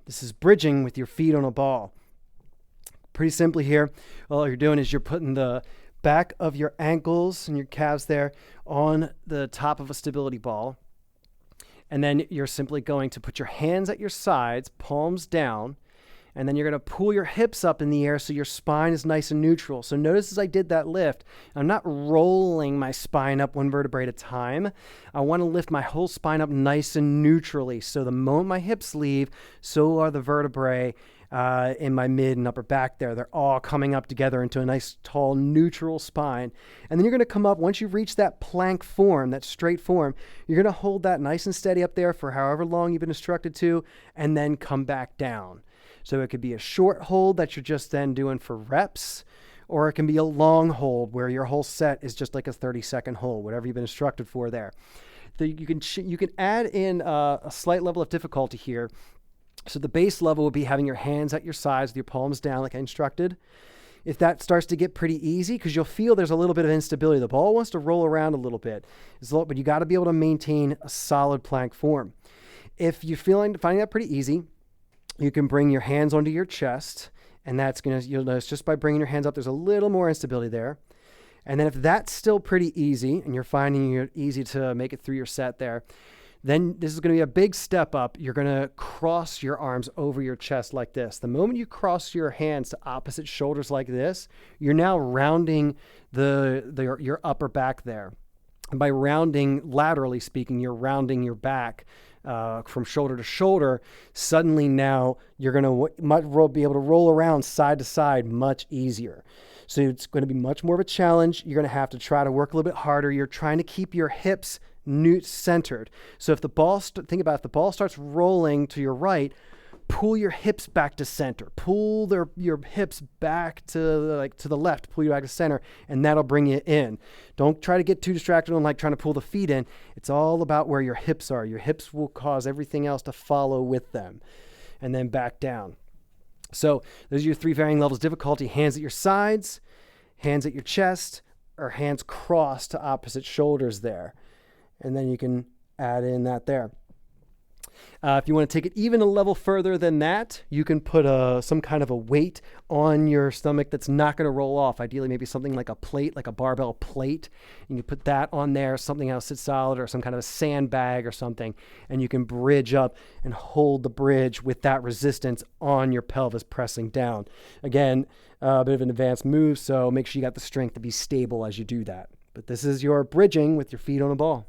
This is bridging with your feet on a ball. Pretty simply here, all you're doing is you're putting the back of your ankles and your calves there on the top of a stability ball. And then you're simply going to put your hands at your sides, palms down, and then you're going to pull your hips up in the air so your spine is nice and neutral. So notice as I did that lift, I'm not rolling my spine up one vertebrae at a time. I want to lift my whole spine up nice and neutrally. So the moment my hips leave, so are the vertebrae in my mid and upper back there. They're all coming up together into a nice, tall, neutral spine. And then you're going to come up, once you reach that plank form, that straight form, you're going to hold that nice and steady up there for however long you've been instructed to, and then come back down. So it could be a short hold that you're just then doing for reps, or it can be a long hold where your whole set is just like a 30-second hold, whatever you've been instructed for there. You can add in a slight level of difficulty here. So the base level would be having your hands at your sides with your palms down like I instructed. If that starts to get pretty easy, because you'll feel there's a little bit of instability. The ball wants to roll around a little bit, but you got to be able to maintain a solid plank form. If you're finding that pretty easy, you can bring your hands onto your chest, and you'll notice just by bringing your hands up, there's a little more instability there. And then if that's still pretty easy, and you're finding it easy to make it through your set there, then this is going to be a big step up. You're going to cross your arms over your chest like this. The moment you cross your hands to opposite shoulders like this, you're now rounding your upper back there. And by rounding, laterally speaking, you're rounding your back from shoulder to shoulder. Suddenly now you're going to be able to roll around side to side much easier. So it's going to be much more of a challenge. You're going to have to try to work a little bit harder. You're trying to keep your hips centered. So if the ball, think about it, if the ball starts rolling to your right, pull your hips back to center. Pull your hips back to the left. Pull you back to center, and that'll bring you in. Don't try to get too distracted on trying to pull the feet in. It's all about where your hips are. Your hips will cause everything else to follow with them, and then back down. So those are your three varying levels of difficulty: hands at your sides, hands at your chest, or hands crossed to opposite shoulders there. And then you can add in that there. If you want to take it even a level further than that, you can put some kind of a weight on your stomach that's not going to roll off. Ideally, maybe something like a plate, like a barbell plate. You can put that on there, something else that's solid, or some kind of a sandbag or something, and you can bridge up and hold the bridge with that resistance on your pelvis pressing down. Again, a bit of an advanced move, so make sure you got the strength to be stable as you do that. But this is your bridging with your feet on a ball.